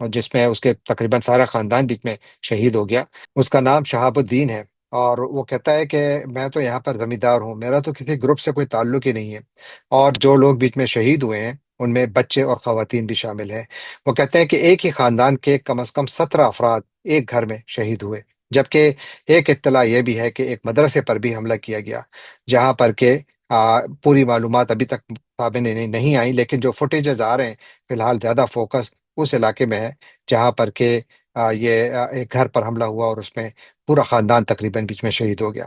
اور جس میں اس کے تقریباً سارا خاندان بیچ میں شہید ہو گیا۔ اس کا نام شہاب الدین ہے، اور وہ کہتا ہے کہ میں تو یہاں پر زمیندار ہوں، میرا تو کسی گروپ سے کوئی تعلق ہی نہیں ہے، اور جو لوگ بیچ میں شہید ہوئے ہیں ان میں بچے اور خواتین بھی شامل ہیں۔ وہ کہتے ہیں کہ ایک ہی خاندان کے کم از کم 17 افراد ایک گھر میں شہید ہوئے، جبکہ ایک اطلاع یہ بھی ہے کہ ایک مدرسے پر بھی حملہ کیا گیا، جہاں پر کہ پوری معلومات ابھی تک سامنے نہیں آئی، لیکن جو فوٹیجز آ رہے ہیں فی الحال زیادہ فوکس اس علاقے میں ہے جہاں پر کہ یہ ایک گھر پر حملہ ہوا اور اس میں پورا خاندان تقریباً بیچ میں شہید ہو گیا۔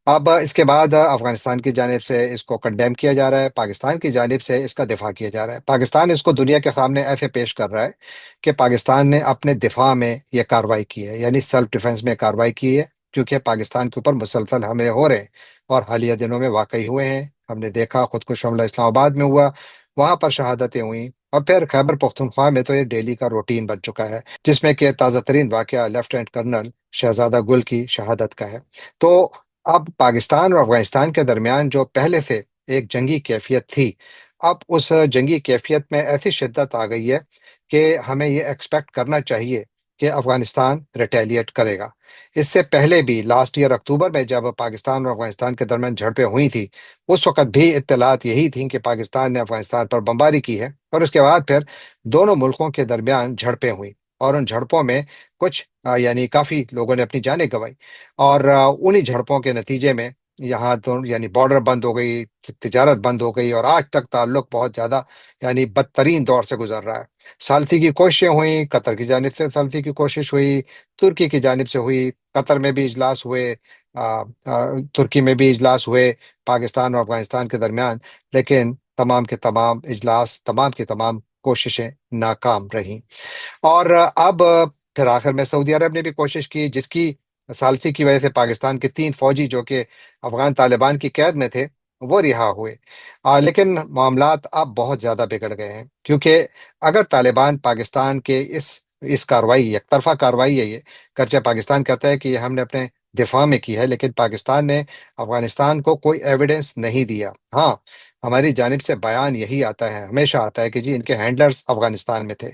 اب اس کے بعد افغانستان کی جانب سے اس کو کنڈیم کیا جا رہا ہے، پاکستان کی جانب سے اس کا دفاع کیا جا رہا ہے۔ پاکستان اس کو دنیا کے سامنے ایسے پیش کر رہا ہے کہ پاکستان نے اپنے دفاع میں یہ کارروائی کی ہے، یعنی سیلف ڈیفنس میں کارروائی کی ہے، کیونکہ پاکستان کے اوپر مسلسل حملے ہو رہے ہیں اور حالیہ دنوں میں واقعی ہوئے ہیں۔ ہم نے دیکھا خودکش حملہ اسلام آباد میں ہوا، وہاں پر شہادتیں ہوئیں، اور پھر خیبر پختونخوا میں تو یہ ڈیلی کا روٹین بن چکا ہے، جس میں کہ تازہ ترین واقعہ لیفٹیننٹ کرنل شہزادہ گل کی شہادت کا ہے۔ تو اب پاکستان اور افغانستان کے درمیان جو پہلے سے ایک جنگی کیفیت تھی، اب اس جنگی کیفیت میں ایسی شدت آ گئی ہے کہ ہمیں یہ ایکسپیکٹ کرنا چاہیے کہ افغانستان ریٹیلیٹ کرے گا۔ اس سے پہلے بھی لاسٹ ایئر اکتوبر میں جب پاکستان اور افغانستان کے درمیان جھڑپیں ہوئی تھی، اس وقت بھی اطلاعات یہی تھیں کہ پاکستان نے افغانستان پر بمباری کی ہے، اور اس کے بعد پھر دونوں ملکوں کے درمیان جھڑپیں ہوئیں، اور ان جھڑپوں میں کچھ یعنی کافی لوگوں نے اپنی جانیں گنوائی، اور انہی جھڑپوں کے نتیجے میں یہاں تو یعنی بارڈر بند ہو گئی، تجارت بند ہو گئی، اور آج تک تعلق بہت زیادہ یعنی بدترین دور سے گزر رہا ہے۔ ثالثی کی کوششیں ہوئیں، قطر کی جانب سے ثالثی کی کوشش ہوئی، ترکی کی جانب سے ہوئی، قطر میں بھی اجلاس ہوئے، ترکی میں بھی اجلاس ہوئے پاکستان اور افغانستان کے درمیان، لیکن تمام کے تمام اجلاس، تمام کی تمام کوششیں ناکام رہیں۔ اور اب پھر آخر میں سعودی عرب نے بھی کوشش کی، جس کی ثالثی کی وجہ سے پاکستان کے 3 فوجی جو کہ افغان طالبان کی قید میں تھے وہ رہا ہوئے۔ لیکن معاملات اب بہت زیادہ بگڑ گئے ہیں، کیونکہ اگر طالبان پاکستان کے اس کاروائی، یک طرفہ کاروائی ہے یہ، گرچہ پاکستان کہتا ہے کہ یہ ہم نے اپنے دفاع میں کی ہے، لیکن پاکستان نے افغانستان کو کوئی ایویڈنس نہیں دیا۔ ہاں، ہماری جانب سے بیان یہی آتا ہے، ہمیشہ آتا ہے کہ جی ان کے ہینڈلرز افغانستان میں تھے،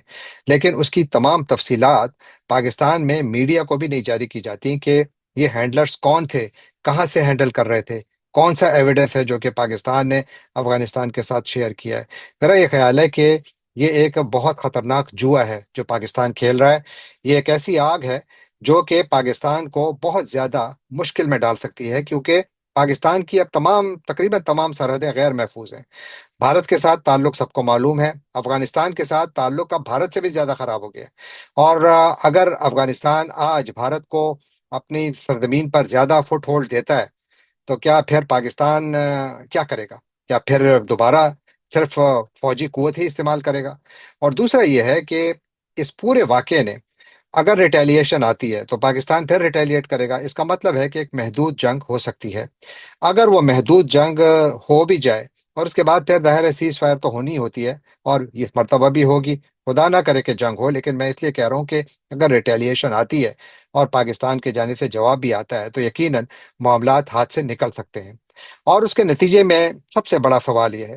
لیکن اس کی تمام تفصیلات پاکستان میں میڈیا کو بھی نہیں جاری کی جاتی کہ یہ ہینڈلرز کون تھے، کہاں سے ہینڈل کر رہے تھے، کون سا ایویڈنس ہے جو کہ پاکستان نے افغانستان کے ساتھ شیئر کیا ہے۔ میرا یہ خیال ہے کہ یہ ایک بہت خطرناک جوا ہے جو پاکستان کھیل رہا ہے۔ یہ ایک ایسی آگ ہے جو کہ پاکستان کو بہت زیادہ مشکل میں ڈال سکتی ہے، کیونکہ پاکستان کی اب تقریباً تمام سرحدیں غیر محفوظ ہیں۔ بھارت کے ساتھ تعلق سب کو معلوم ہے، افغانستان کے ساتھ تعلق اب بھارت سے بھی زیادہ خراب ہو گیا ہے، اور اگر افغانستان آج بھارت کو اپنی سرزمین پر زیادہ فٹ ہولڈ دیتا ہے، تو کیا پھر پاکستان کیا کرے گا؟ کیا پھر دوبارہ صرف فوجی قوت ہی استعمال کرے گا؟ اور دوسرا یہ ہے کہ اس پورے واقعے نے اگر ریٹیلیشن آتی ہے تو پاکستان پھر ریٹیلیٹ کرے گا، اس کا مطلب ہے کہ ایک محدود جنگ ہو سکتی ہے۔ اگر وہ محدود جنگ ہو بھی جائے، اور اس کے بعد پھر ظاہر ہے سیز فائر تو ہونی ہوتی ہے، اور اس مرتبہ بھی ہوگی، خدا نہ کرے کہ جنگ ہو، لیکن میں اس لیے کہہ رہا ہوں کہ اگر ریٹیلیشن آتی ہے اور پاکستان کے جانب سے جواب بھی آتا ہے، تو یقیناً معاملات ہاتھ سے نکل سکتے ہیں۔ اور اس کے نتیجے میں سب سے بڑا سوال یہ ہے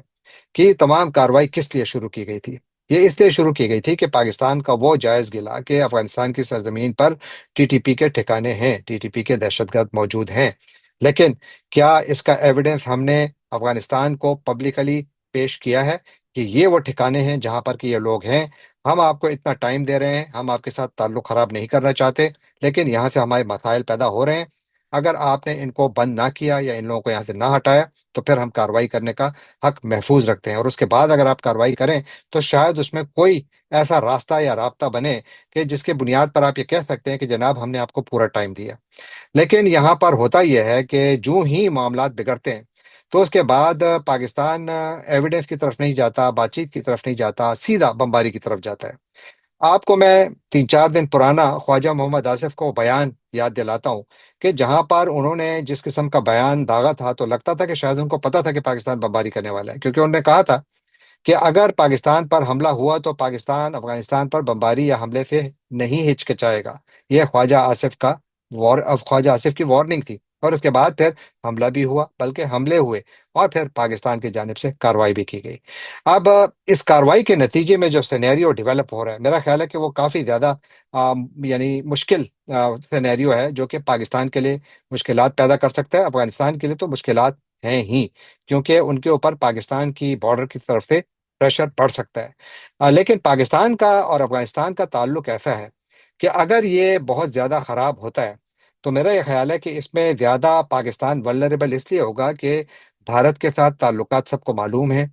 کہ یہ تمام کارروائی کس لیے شروع کی گئی تھی؟ یہ اس لیے شروع کی گئی تھی کہ پاکستان کا وہ جائز گلا کہ افغانستان کی سرزمین پر ٹی ٹی پی کے ٹھکانے ہیں، ٹی ٹی پی کے دہشت گرد موجود ہیں، لیکن کیا اس کا ایویڈنس ہم نے افغانستان کو پبلکلی پیش کیا ہے کہ یہ وہ ٹھکانے ہیں جہاں پر کہ یہ لوگ ہیں؟ ہم آپ کو اتنا ٹائم دے رہے ہیں، ہم آپ کے ساتھ تعلق خراب نہیں کرنا چاہتے، لیکن یہاں سے ہمارے مسائل پیدا ہو رہے ہیں۔ اگر آپ نے ان کو بند نہ کیا یا ان لوگوں کو یہاں سے نہ ہٹایا، تو پھر ہم کارروائی کرنے کا حق محفوظ رکھتے ہیں، اور اس کے بعد اگر آپ کارروائی کریں تو شاید اس میں کوئی ایسا راستہ یا رابطہ بنے کہ جس کے بنیاد پر آپ یہ کہہ سکتے ہیں کہ جناب ہم نے آپ کو پورا ٹائم دیا۔ لیکن یہاں پر ہوتا یہ ہے کہ جو ہی معاملات بگڑتے ہیں تو اس کے بعد پاکستان ایویڈنس کی طرف نہیں جاتا، بات چیت کی طرف نہیں جاتا، سیدھا بمباری کی طرف جاتا ہے۔ آپ کو میں 3 4 دن پرانا خواجہ محمد آصف کو بیان یاد دلاتا ہوں کہ جہاں پر انہوں نے جس قسم کا بیان داغا تھا، تو لگتا تھا کہ شاید ان کو پتا تھا کہ پاکستان بمباری کرنے والا ہے، کیونکہ انہوں نے کہا تھا کہ اگر پاکستان پر حملہ ہوا تو پاکستان افغانستان پر بمباری یا حملے سے نہیں ہچکچائے گا۔ یہ خواجہ آصف کی وارننگ تھی۔ اور اس کے بعد پھر حملہ بھی ہوا، بلکہ حملے ہوئے، اور پھر پاکستان کی جانب سے کارروائی بھی کی گئی۔ اب اس کارروائی کے نتیجے میں جو سینیریو ڈیولپ ہو رہا ہے، میرا خیال ہے کہ وہ کافی زیادہ یعنی مشکل سینیریو ہے، جو کہ پاکستان کے لیے مشکلات پیدا کر سکتا ہے، افغانستان کے لیے تو مشکلات ہیں ہی، کیونکہ ان کے اوپر پاکستان کی بارڈر کی طرف سے پریشر پڑ سکتا ہے۔ لیکن پاکستان کا اور افغانستان کا تعلق ایسا ہے کہ اگر یہ بہت زیادہ خراب ہوتا ہے تو میرا یہ خیال ہے کہ اس میں زیادہ پاکستان ولنریبل اس لیے ہوگا کہ بھارت کے ساتھ تعلقات سب کو معلوم ہیں،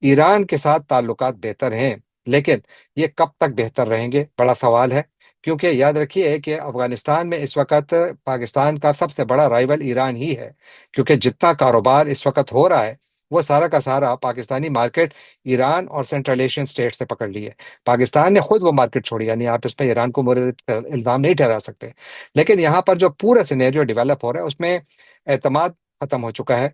ایران کے ساتھ تعلقات بہتر ہیں، لیکن یہ کب تک بہتر رہیں گے بڑا سوال ہے، کیونکہ یاد رکھیے کہ افغانستان میں اس وقت پاکستان کا سب سے بڑا رائیول ایران ہی ہے، کیونکہ جتنا کاروبار اس وقت ہو رہا ہے وہ سارا کا سارا پاکستانی مارکیٹ ایران اور سینٹرل ایشین اسٹیٹ سے پکڑ لی ہے۔ پاکستان نے خود وہ مارکیٹ چھوڑی، یعنی آپ اس پہ ایران کو مورد الزام نہیں ٹھہرا سکتے، لیکن یہاں پر جو پورا سینیریو ڈیولپ ہو رہا ہے اس میں اعتماد ختم ہو چکا ہے،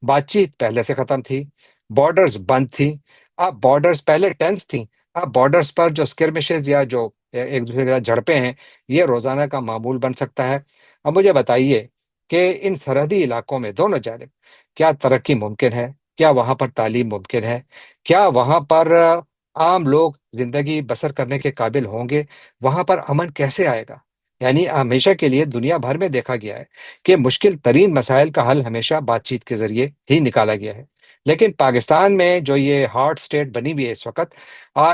بات چیت پہلے سے ختم تھی، بارڈرز بند تھی، اب بارڈرز پہلے ٹینس تھیں، اب بارڈرز پر جو اسکرمشز یا جو ایک دوسرے کے ساتھ جھڑپیں ہیں یہ روزانہ کا معمول بن سکتا ہے۔ اب مجھے بتائیے کہ ان سرحدی علاقوں میں دونوں جانب کیا ترقی ممکن ہے؟ کیا وہاں پر تعلیم ممکن ہے؟ کیا وہاں پر عام لوگ زندگی بسر کرنے کے قابل ہوں گے؟ وہاں پر امن کیسے آئے گا؟ یعنی ہمیشہ کے لیے دنیا بھر میں دیکھا گیا ہے کہ مشکل ترین مسائل کا حل ہمیشہ بات چیت کے ذریعے ہی نکالا گیا ہے، لیکن پاکستان میں جو یہ ہارڈ اسٹیٹ بنی ہوئی ہے اس وقت،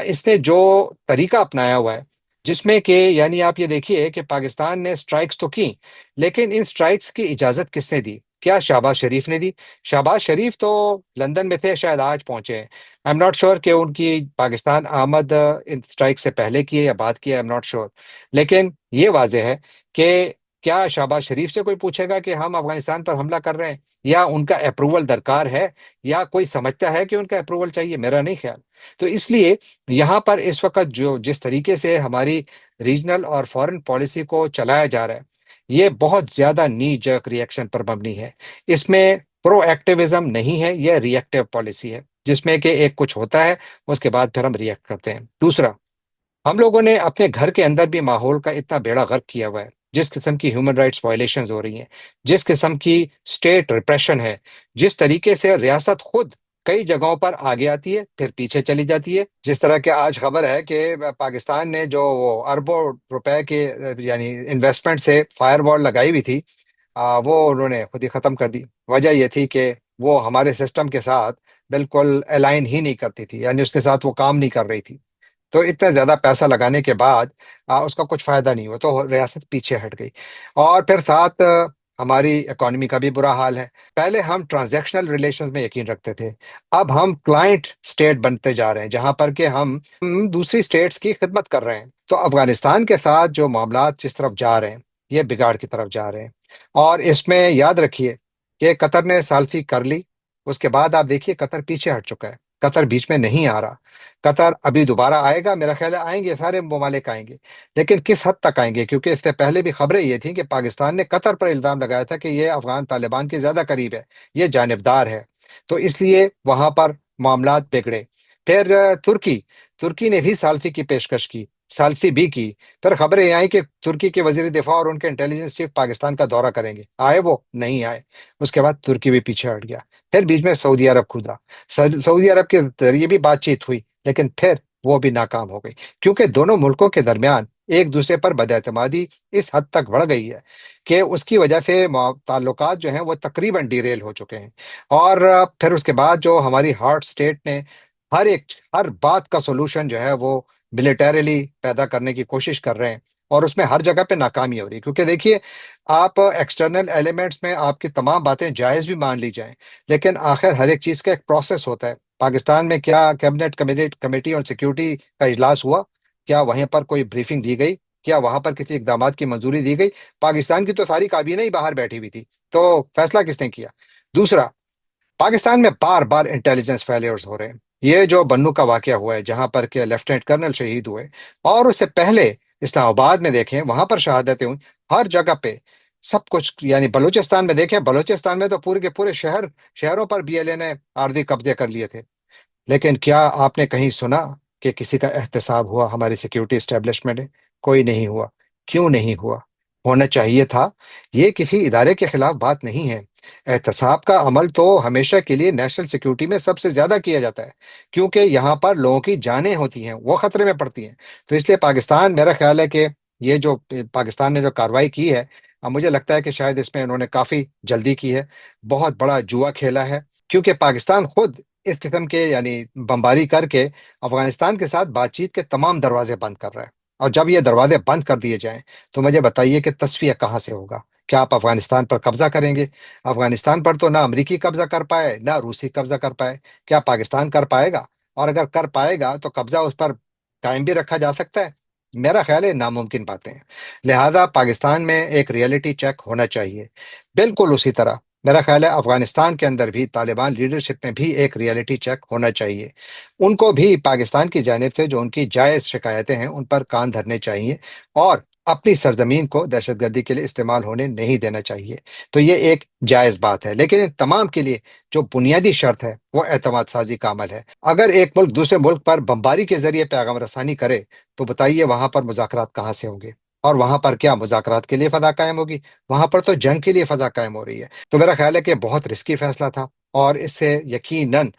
اس نے جو طریقہ اپنایا ہوا ہے، جس میں کہ یعنی آپ یہ دیکھیے کہ پاکستان نے سٹرائکس تو کی، لیکن ان سٹرائکس کی اجازت کس نے دی؟ کیا شہباز شریف نے دی؟ شہباز شریف تو لندن میں تھے، شاید آج پہنچے ہیں، آئی ایم ناٹ شیور کہ ان کی پاکستان آمد ان سٹرائک سے پہلے کی ہے یا بعد کی ہے، آئی ایم ناٹ شیور، لیکن یہ واضح ہے کہ کیا شہباز شریف سے کوئی پوچھے گا کہ ہم افغانستان پر حملہ کر رہے ہیں، یا ان کا اپروول درکار ہے، یا کوئی سمجھتا ہے کہ ان کا اپروول چاہیے؟ میرا نہیں خیال۔ تو اس لیے یہاں پر اس وقت جو جس طریقے سے ہماری ریجنل اور فورن پالیسی کو چلایا جا رہا ہے یہ بہت زیادہ نی جرک ریئیکشن پر مبنی ہے، اس میں پرو ایکٹیویزم نہیں ہے، یہ ری ایکٹیو پالیسی ہے، جس میں کہ ایک کچھ ہوتا ہے اس کے بعد پھر ہم ریئیکٹ کرتے ہیں۔ دوسرا، ہم لوگوں نے اپنے گھر کے اندر بھی ماحول کا اتنا بیڑا غرق کیا ہوا ہے، جس قسم کی ہیومن رائٹس وائلیشنز ہو رہی ہیں، جس قسم کی اسٹیٹ ریپریشن ہے، جس طریقے سے ریاست خود کئی جگہوں پر آگے آتی ہے پھر پیچھے چلی جاتی ہے، جس طرح کہ آج خبر ہے کہ پاکستان نے جو وہ اربوں روپے کے یعنی انویسٹمنٹ سے فائر وال لگائی ہوئی تھی، وہ انہوں نے خود ہی ختم کر دی۔ وجہ یہ تھی کہ وہ ہمارے سسٹم کے ساتھ بالکل الائن ہی نہیں کرتی تھی، یعنی اس کے ساتھ وہ کام نہیں کر رہی تھی، تو اتنا زیادہ پیسہ لگانے کے بعد اس کا کچھ فائدہ نہیں ہوا، تو ریاست پیچھے ہٹ گئی۔ اور پھر ساتھ ہماری اکانومی کا بھی برا حال ہے، پہلے ہم ٹرانزیکشنل ریلیشنز میں یقین رکھتے تھے، اب ہم کلائنٹ سٹیٹ بنتے جا رہے ہیں، جہاں پر کہ ہم دوسری سٹیٹس کی خدمت کر رہے ہیں، تو افغانستان کے ساتھ جو معاملات جس طرف جا رہے ہیں یہ بگاڑ کی طرف جا رہے ہیں۔ اور اس میں یاد رکھیے کہ قطر نے سالفی کر لی، اس کے بعد آپ دیکھیے قطر پیچھے ہٹ چکا ہے، قطر بیچ میں نہیں آ رہا، قطر ابھی دوبارہ آئے گا، میرا خیال ہے آئیں گے، سارے ممالک آئیں گے، لیکن کس حد تک آئیں گے؟ کیونکہ اس سے پہلے بھی خبریں یہ تھیں کہ پاکستان نے قطر پر الزام لگایا تھا کہ یہ افغان طالبان کے زیادہ قریب ہے، یہ جانبدار ہے، تو اس لیے وہاں پر معاملات بگڑے۔ پھر ترکی نے بھی ثالثی کی پیشکش کی، ثالثی بھی کی، پھر خبریں یہ آئیں کہ ترکی کے وزیر دفاع اور ان کے انٹیلیجنس چیف پاکستان کا دورہ کریں گے، آئے وہ نہیں آئے، اس کے بعد ترکی بھی پیچھے ہٹ گیا، پھر بیچ میں سعودی عرب کھودا، سعودی عرب کے ذریعے بھی بات چیت ہوئی، لیکن پھر وہ بھی ناکام ہو گئی، کیونکہ دونوں ملکوں کے درمیان ایک دوسرے پر بد اعتمادی اس حد تک بڑھ گئی ہے کہ اس کی وجہ سے تعلقات جو ہیں وہ تقریباً ڈیریل ہو چکے ہیں۔ اور پھر اس کے بعد جو ہماری ہارٹ اسٹیٹ نے ہر بات کا سولوشن جو ہے وہ ملیٹریلی پیدا کرنے کی کوشش کر رہے ہیں، اور اس میں ہر جگہ پہ ناکامی ہو رہی ہے، کیونکہ دیکھیے آپ ایکسٹرنل ایلیمنٹس میں آپ کی تمام باتیں جائز بھی مان لی جائیں، لیکن آخر ہر ایک چیز کا ایک پروسیس ہوتا ہے۔ پاکستان میں کیا کیبنٹ کمیٹی اور سیکیورٹی کا اجلاس ہوا؟ کیا وہیں پر کوئی بریفنگ دی گئی؟ کیا وہاں پر کسی اقدامات کی منظوری دی گئی؟ پاکستان کی تو ساری کابینہ ہی باہر بیٹھی ہوئی تھی، تو فیصلہ کس نے کیا؟ دوسرا، پاکستان میں بار بار انٹیلیجنس فیلیئرز ہو رہے ہیں، یہ جو بنو کا واقعہ ہوا ہے جہاں پر کہ لیفٹیننٹ کرنل شہید ہوئے، اور اس سے پہلے اسلام آباد میں دیکھیں وہاں پر شہادتیں ہوئی، ہر جگہ پہ سب کچھ، یعنی بلوچستان میں دیکھیں، بلوچستان میں تو پورے کے پورے شہروں پر بی ایل اے نے عارضی قبضے کر لیے تھے، لیکن کیا آپ نے کہیں سنا کہ کسی کا احتساب ہوا ہماری سیکیورٹی اسٹیبلشمنٹ نے؟ کوئی نہیں ہوا۔ کیوں نہیں ہوا؟ ہونا چاہیے تھا، یہ کسی ادارے کے خلاف بات نہیں ہے۔ احتساب کا عمل تو ہمیشہ کے لیے نیشنل سیکیورٹی میں سب سے زیادہ کیا جاتا ہے، کیونکہ یہاں پر لوگوں کی جانیں ہوتی ہیں، وہ خطرے میں پڑتی ہیں۔ تو اس لیے پاکستان، میرا خیال ہے کہ یہ جو پاکستان نے جو کارروائی کی ہے، اب مجھے لگتا ہے کہ شاید اس میں انہوں نے کافی جلدی کی ہے، بہت بڑا جوا کھیلا ہے، کیونکہ پاکستان خود اس قسم کے یعنی بمباری کر کے افغانستان کے ساتھ بات چیت کے تمام دروازے بند کر رہا ہے۔ اور جب یہ دروازے بند کر دیے جائیں تو مجھے بتائیے کہ تصفیہ کہاں سے ہوگا؟ کیا آپ افغانستان پر قبضہ کریں گے؟ افغانستان پر تو نہ امریکی قبضہ کر پائے نہ روسی قبضہ کر پائے، کیا پاکستان کر پائے گا؟ اور اگر کر پائے گا تو قبضہ اس پر قائم بھی رکھا جا سکتا ہے؟ میرا خیال ہے ناممکن باتیں ہیں۔ لہذا پاکستان میں ایک ریئلٹی چیک ہونا چاہیے، بالکل اسی طرح میرا خیال ہے افغانستان کے اندر بھی طالبان لیڈرشپ میں بھی ایک ریئلٹی چیک ہونا چاہیے۔ ان کو بھی پاکستان کی جانب سے جو ان کی جائز شکایتیں ہیں ان پر کان دھرنے چاہیے، اور اپنی سرزمین کو دہشت گردی کے لیے استعمال ہونے نہیں دینا چاہیے۔ تو یہ ایک جائز بات ہے، لیکن ان تمام کے لیے جو بنیادی شرط ہے وہ اعتماد سازی کا عمل ہے۔ اگر ایک ملک دوسرے ملک پر بمباری کے ذریعے پیغام رسانی کرے تو بتائیے وہاں پر مذاکرات کہاں سے ہوں گے؟ اور وہاں پر کیا مذاکرات کے لیے فضا قائم ہوگی؟ وہاں پر تو جنگ کے لیے فضا قائم ہو رہی ہے۔ تو میرا خیال ہے کہ بہت رسکی فیصلہ تھا، اور اس سے یقیناً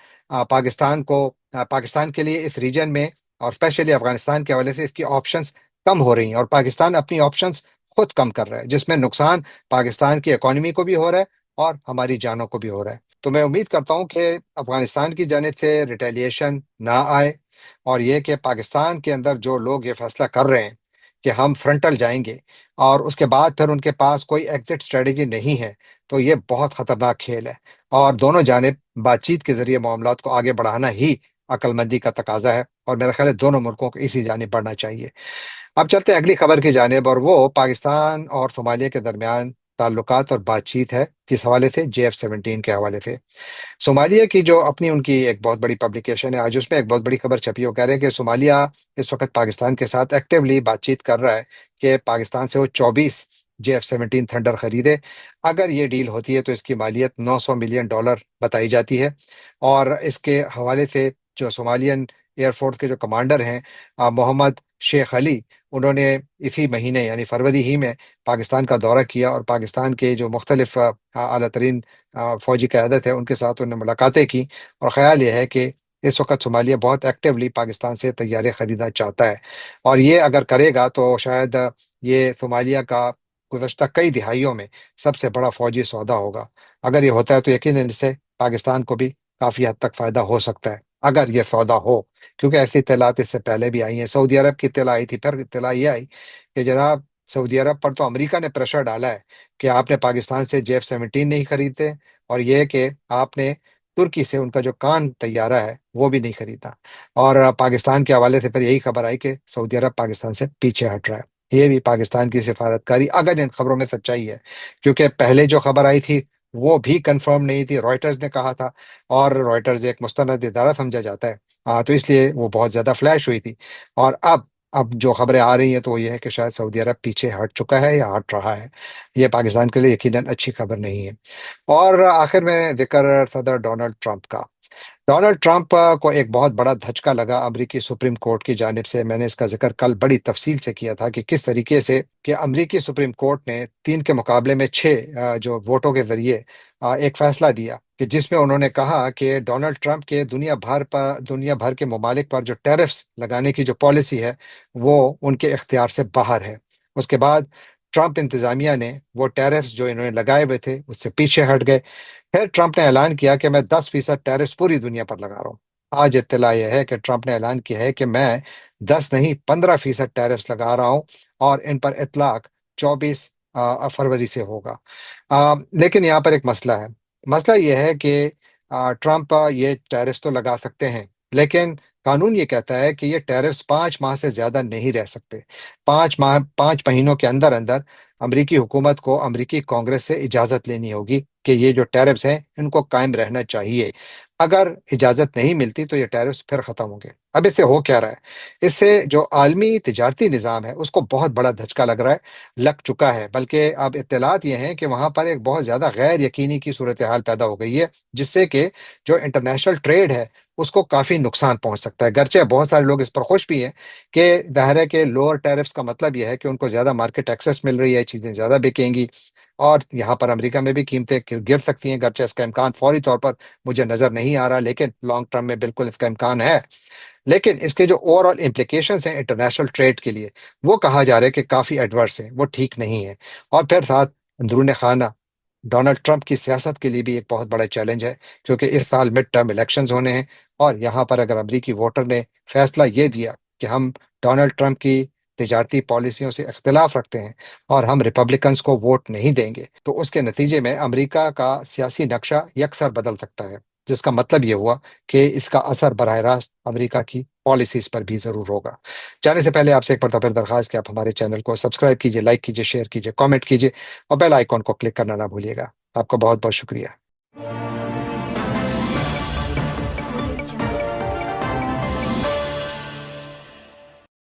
پاکستان کے لیے اس ریجن میں اور اسپیشلی افغانستان کے حوالے سے اس کی آپشنز کم ہو رہی ہیں، اور پاکستان اپنی آپشنز خود کم کر رہا ہے، جس میں نقصان پاکستان کی اکانومی کو بھی ہو رہا ہے اور ہماری جانوں کو بھی ہو رہا ہے۔ تو میں امید کرتا ہوں کہ افغانستان کی جانب سے ریٹیلیشن نہ آئے، اور یہ کہ پاکستان کے اندر جو لوگ یہ فیصلہ کر رہے ہیں کہ ہم فرنٹل جائیں گے، اور اس کے بعد پھر ان کے پاس کوئی ایگزٹ اسٹریٹجی نہیں ہے، تو یہ بہت خطرناک کھیل ہے، اور دونوں جانب بات چیت کے ذریعے معاملات کو آگے بڑھانا ہی عقل مندی کا تقاضا ہے، اور میرا خیال ہے دونوں ملکوں کو اسی جانب بڑھنا چاہیے۔ اب چلتے ہیں اگلی خبر کی جانب، اور وہ پاکستان اور صومالیہ کے درمیان تعلقات اور بات چیت ہے، کس حوالے سے؟ JF-17 کے حوالے سے۔ صومالیہ کی جو اپنی ان کی ایک بہت بڑی پبلیکیشن ہے، آج اس میں ایک بہت بڑی خبر چھپی، وہ کہہ رہے ہیں کہ صومالیہ اس وقت پاکستان کے ساتھ ایکٹیولی بات چیت کر رہا ہے کہ پاکستان سے وہ 24 JF-17 تھنڈر خریدے۔ اگر یہ ڈیل ہوتی ہے تو اس کی مالیت $900 ملین بتائی جاتی ہے، اور اس کے حوالے سے جو صومالین ایئر فورس کے جو کمانڈر ہیں، محمد شیخ علی، انہوں نے اسی مہینے یعنی فروری ہی میں پاکستان کا دورہ کیا، اور پاکستان کے جو مختلف اعلیٰ ترین فوجی قیادت ہے ان کے ساتھ انہوں نے ملاقاتیں کی، اور خیال یہ ہے کہ اس وقت صومالیہ بہت ایکٹیولی پاکستان سے طیارے خریدنا چاہتا ہے، اور یہ اگر کرے گا تو شاید یہ صومالیہ کا گزشتہ کئی دہائیوں میں سب سے بڑا فوجی سودا ہوگا۔ اگر یہ ہوتا ہے تو یقیناً اس سے پاکستان کو بھی کافی حد تک فائدہ ہو سکتا ہے، اگر یہ سودا ہو، کیونکہ ایسی اطلاعات اس سے پہلے بھی آئی ہیں۔ سعودی عرب کی اطلاع آئی تھی، پھر اطلاع یہ آئی کہ جناب سعودی عرب پر تو امریکہ نے پریشر ڈالا ہے کہ آپ نے پاکستان سے JF-17 نہیں خریدتے، اور یہ کہ آپ نے ترکی سے ان کا جو کان طیارہ ہے وہ بھی نہیں خریدا، اور پاکستان کے حوالے سے پھر یہی خبر آئی کہ سعودی عرب پاکستان سے پیچھے ہٹ رہا ہے۔ یہ بھی پاکستان کی سفارتکاری، اگر ان خبروں میں سچائی ہے، کیونکہ پہلے جو خبر آئی تھی وہ بھی کنفرم نہیں تھی، رائٹرز نے کہا تھا، اور رائٹرز ایک مستند ادارہ سمجھا جاتا ہے، تو اس لیے وہ بہت زیادہ فلیش ہوئی تھی۔ اور اب جو خبریں آ رہی ہیں تو وہ یہ ہے کہ شاید سعودی عرب پیچھے ہٹ چکا ہے یا ہٹ رہا ہے۔ یہ پاکستان کے لیے یقیناً اچھی خبر نہیں ہے۔ اور آخر میں ذکر صدر ڈونلڈ ٹرمپ کا۔ ڈونلڈ ٹرمپ کو ایک بہت بڑا دھچکا لگا امریکی سپریم کورٹ کی جانب سے۔ میں نے اس کا ذکر کل بڑی تفصیل سے کیا تھا کہ کس طریقے سے کہ امریکی سپریم کورٹ نے 3 کے مقابلے میں 6 جو ووٹوں کے ذریعے ایک فیصلہ دیا، کہ جس میں انہوں نے کہا کہ ڈونلڈ ٹرمپ کے دنیا بھر کے ممالک پر جو ٹیرفز لگانے کی جو پالیسی ہے وہ ان کے اختیار سے باہر ہے۔ اس کے بعد ٹرمپ انتظامیہ نے وہ ٹیرفز جو انہوں نے لگائے ہوئے تھے اس سے پیچھے ہٹ گئے۔ پھر ٹرمپ نے اعلان کیا کہ میں 10% ٹیرس پوری دنیا پر لگا رہا ہوں۔ آج اطلاع یہ ہے کہ ٹرمپ نے اعلان کیا ہے کہ میں 10 نہیں 15% ٹیرس لگا رہا ہوں، اور ان پر اطلاق 24 فروری سے ہوگا۔ لیکن یہاں پر ایک مسئلہ ہے۔ مسئلہ یہ ہے کہ ٹرمپ یہ ٹیرس تو لگا سکتے ہیں، لیکن قانون یہ کہتا ہے کہ یہ ٹیرس 5 ماہ سے زیادہ نہیں رہ سکتے۔ 5 مہینوں کے اندر اندر امریکی حکومت کو امریکی کانگریس سے اجازت لینی ہوگی کہ یہ جو ٹیرفز ہیں ان کو قائم رہنا چاہیے۔ اگر اجازت نہیں ملتی تو یہ ٹیرفز پھر ختم ہوں گے۔ اب اس سے ہو کیا رہا ہے؟ اس سے جو عالمی تجارتی نظام ہے اس کو بہت بڑا دھچکا لگ چکا ہے، بلکہ اب اطلاعات یہ ہیں کہ وہاں پر ایک بہت زیادہ غیر یقینی کی صورتحال پیدا ہو گئی ہے، جس سے کہ جو انٹرنیشنل ٹریڈ ہے اس کو کافی نقصان پہنچ سکتا ہے۔ گرچہ بہت سارے لوگ اس پر خوش بھی ہیں کہ ظاہر ہے کہ لوور ٹیرفز کا مطلب یہ ہے کہ ان کو زیادہ مارکیٹ ایکسس مل رہی ہے، چیزیں زیادہ بکیں گی، اور یہاں پر امریکہ میں بھی قیمتیں گر سکتی ہیں، گرچہ اس کا امکان فوری طور پر مجھے نظر نہیں آ رہا، لیکن لانگ ٹرم میں بالکل اس کا امکان ہے۔ لیکن اس کے جو اوور آل امپلیکیشنس ہیں انٹرنیشنل ٹریڈ کے لیے، وہ کہا جا رہا ہے کہ کافی ایڈورس ہیں، وہ ٹھیک نہیں ہے۔ اور پھر ساتھ اندرون خانہ ڈونلڈ ٹرمپ کی سیاست کے لیے بھی ایک بہت بڑا چیلنج ہے، کیونکہ اس سال مڈ ٹرم الیکشنز ہونے ہیں، اور یہاں پر اگر امریکی ووٹر نے فیصلہ یہ دیا کہ ہم ڈونلڈ ٹرمپ کی تجارتی پالیسیوں سے اختلاف رکھتے ہیں اور ہم ریپبلکنز کو ووٹ نہیں دیں گے، تو اس کے نتیجے میں امریکہ کا سیاسی نقشہ یکسر بدل سکتا ہے، جس کا مطلب یہ ہوا کہ اس کا اثر براہ راست امریکہ کی پالیسیز پر بھی ضرور ہوگا۔ جانے سے پہلے آپ سے ایک مرتبہ پھر درخواست کہ آپ ہمارے چینل کو سبسکرائب کیجیے، لائک کیجیے، شیئر کیجیے، کامنٹ کیجیے، اور بیل آئیکن کو کلک کرنا نہ بھولیے گا۔ آپ کا بہت بہت شکریہ۔